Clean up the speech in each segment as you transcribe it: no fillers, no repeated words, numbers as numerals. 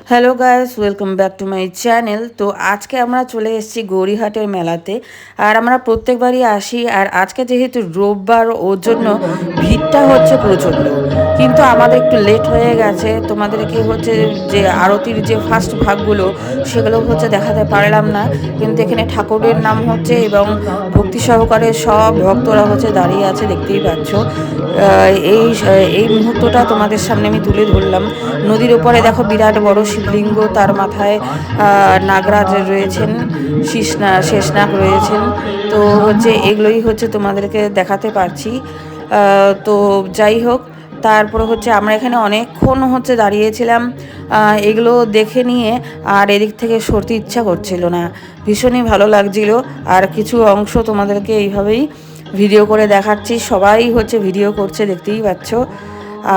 Hello guys, welcome back to my channel. তো আজকে আমরা চলে এসেছি গৌরীহাটের মেলাতে। আর আমরা প্রত্যেকবারই আসি, আর আজকে যেহেতু রোববার ওর জন্য ভিড়টা হচ্ছে প্রচণ্ড। কিন্তু আমাদের একটু লেট হয়ে গেছে, তোমাদেরকে হচ্ছে যে আরতির যে ফার্স্ট ভাগগুলো সেগুলো হচ্ছে দেখাতে পারলাম না। কিন্তু এখানে ঠাকুরের নাম হচ্ছে এবং ভক্তি সহকারে সব ভক্তরা হচ্ছে দাঁড়িয়ে আছে, দেখতেই পাচ্ছ। এই এই মুহূর্তটা তোমাদের সামনে আমি তুলে ধরলাম। নদীর ওপরে দেখো বিরাট বড় শিবলিঙ্গ, তার মাথায় নাগরাজ রয়েছেন, শেষনাগ রয়েছেন। তো হচ্ছে এগুলোই হচ্ছে তোমাদেরকে দেখাতে পারছি। তো যাই হোক, তারপরে হচ্ছে আমরা এখানে অনেকক্ষণ হচ্ছে দাঁড়িয়েছিলাম এগুলো দেখে নিয়ে, আর এদিক থেকে সরতে ইচ্ছা করছিল না, ভীষণই ভালো লাগছিল। আর কিছু অংশ তোমাদেরকে এইভাবেই ভিডিও করে দেখাচ্ছি, সবাই হচ্ছে ভিডিও করছে, দেখতেই পাচ্ছ,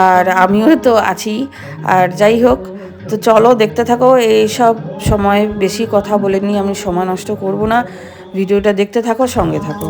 আর আমিও তো আছি। আর যাই হোক, তো চলো দেখতে থাকো। এই সব সময় বেশি কথা বলে নিয়ে আমি সময় নষ্ট করব না, ভিডিওটা দেখতে থাকো, সঙ্গে থাকো।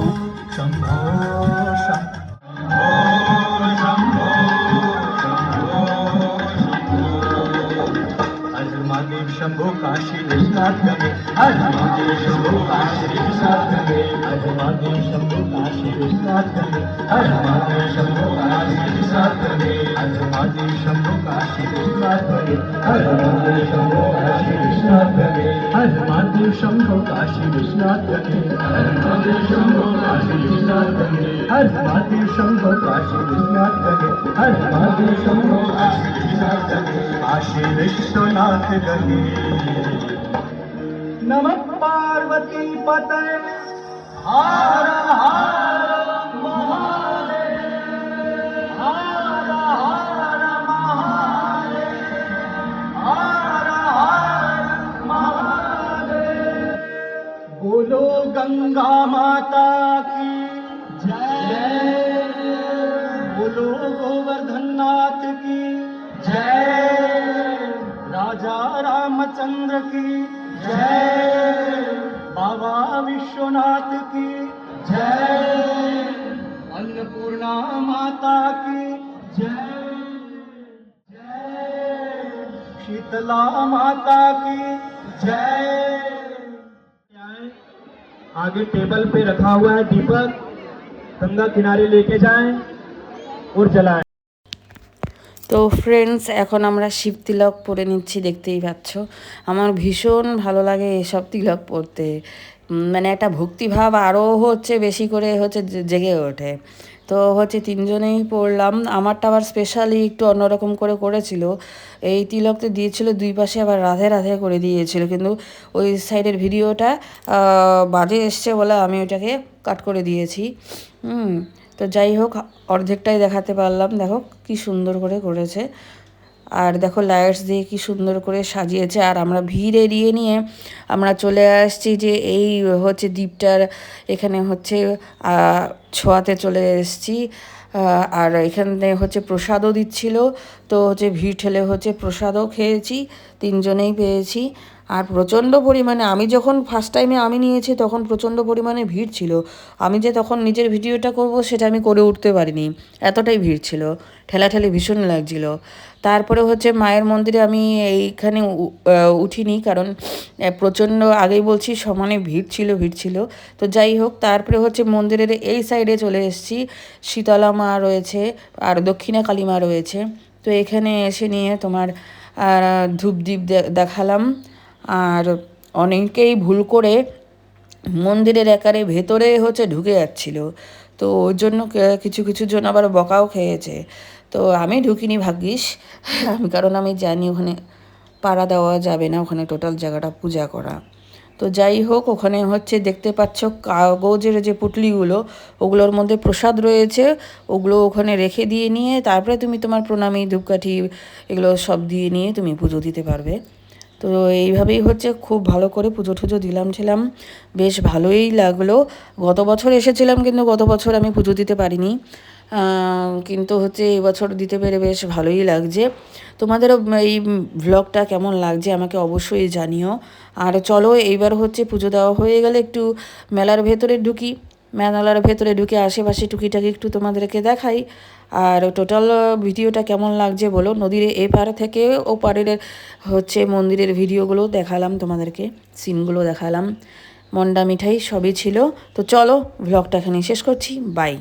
शंभो काशी विश्वनाथ गंगे हर महादेव शंभो काशी विश्वनाथ गंगे हर महादेव शंभो काशी विश्वनाथ गंगे हर महादेव शंभो काशी विश्वनाथ गंगे हर महादेव शंभो काशी विश्वनाथ गंगे हर महादेव शंभो काशी विश्वनाथ गंगे हर महादेव शंभो काशी विश्वनाथ गंगे हर महादेव शंभो काशी विश्वनाथ गंगे हर महादेव शंभो काशी विश्वनाथ गंगे हर महादेव शंभो काशी विश्वनाथ गंगे काशी विश्वनाथ गंगे नमः पार्वती पतये हर हर महादेव हर हर महादेव हर हर महादेव बोलो गंगा माता की जय बोलो गोवर्धन नाथ की जय राजा रामचंद्र की जय बाबा विश्वनाथ की जय अन्नपूर्णा माता की जय जय शीतला माता की जय। आगे टेबल पे रखा हुआ है दीपक, गंगा किनारे लेके जाएं और जलाएं। তো ফ্রেন্ডস, এখন আমরা শিব তিলক পরে নিচ্ছি, দেখতেই পাচ্ছ। আমার ভীষণ ভালো লাগে এসব তিলক পরতে, মানে একটা ভক্তিভাব আরও হচ্ছে বেশি করে হচ্ছে জেগে ওঠে। তো হচ্ছে তিনজনেই পরলাম। আমারটা আবার স্পেশালি একটু অন্যরকম করে করেছিল, এই তিলকটা দিয়েছিল দুই পাশে আবার রাধে রাধে করে দিয়েছিল, কিন্তু ওই সাইডের ভিডিওটা বাজে এসছে বলে আমি ওটাকে কাট করে দিয়েছি। তো যাই হোক, অর্ধেকটাই দেখাতে পারলাম। দেখো কি সুন্দর করে করেছে, আর দেখো লাইটস দিয়ে কি সুন্দর করে সাজিয়েছে। আর আমরা ভিড় এড়িয়ে নিয়ে আমরা চলে আসছি যে এই হচ্ছে দ্বীপটার এখানে হচ্ছে ছোঁয়াতে চলে এসেছি। আর এখানে হচ্ছে প্রসাদও দিচ্ছিল, তো হচ্ছে ভিড় ঠেলে হচ্ছে প্রসাদও খেয়েছি, তিনজনেই পেয়েছি। আর প্রচণ্ড পরিমাণে, আমি যখন ফার্স্ট টাইমে আমি নিয়েছি তখন প্রচণ্ড পরিমাণে ভিড় ছিল। আমি যে তখন নিজের ভিডিওটা করব সেটা আমি করে উঠতে পারিনি, এতটাই ভিড় ছিল, ঠেলাঠেলি ভীষণ লাগছিল। তারপরে হচ্ছে মায়ের মন্দিরে আমি এইখানে উঠিনি, কারণ প্রচণ্ড, আগেই বলছি, সমানে ভিড় ছিল। তো যাই হোক, তারপরে হচ্ছে মন্দিরের এই সাইডে চলে এসেছি। শীতলা মা রয়েছে আর দক্ষিণা কালী মা রয়েছে। তো এখানে এসে নিয়ে তোমার ধূপদীপ দেখালাম। আর অনেকেই ভুল করে মন্দিরের একারে ভেতরে হচ্ছে ঢুকে যাচ্ছিল, তো ওর জন্য কিছু জন আবার বকাও খেয়েছে। তো আমি ঢুকিনি, ভাগ্যিস, কারণ আমি জানি ওখানে পাড়া দেওয়া যাবে না, ওখানে টোটাল জায়গাটা পূজা করা। তো যাই হোক, ওখানে হচ্ছে দেখতে পাচ্ছ কাগজের যে পুটলিগুলো, ওগুলোর মধ্যে প্রসাদ রয়েছে, ওগুলো ওখানে রেখে দিয়ে নিয়ে তারপরে তুমি তোমার প্রণামী ধূপকাঠি এগুলো সব দিয়ে নিয়ে তুমি পুজো দিতে পারবে। তো এইভাবেই হচ্ছে খুব ভালো করে পুজো টুজো ছিলাম, বেশ ভালোই লাগলো। গত বছর এসেছিলাম, কিন্তু গত বছর আমি পুজো দিতে পারিনি, কিন্তু হচ্ছে এই বছর দিতে পেরে বেশ ভালোই লাগছে। তোমাদেরও এই ভ্লগটা কেমন লাগছে আমাকে অবশ্যই জানিও। আর চলো এইবার হচ্ছে পুজো দেওয়া হয়ে গেলে একটু মেলার ভেতরে ঢুকি, মেলার ভেতরে ঢুকে আশেপাশে টুকিটাকি একটু তোমাদেরকে দেখাই। আর টোটাল ভিডিওটা কেমন লাগছে বলো। নদীর এপার থেকে ওপারের হচ্ছে মন্দিরের ভিডিওগুলো দেখালাম তোমাদেরকে, সিনগুলো দেখালাম, মন্ডা মিঠাই সবই ছিল। তো চলো, ভ্লগটা এখানে শেষ করছি, বাই।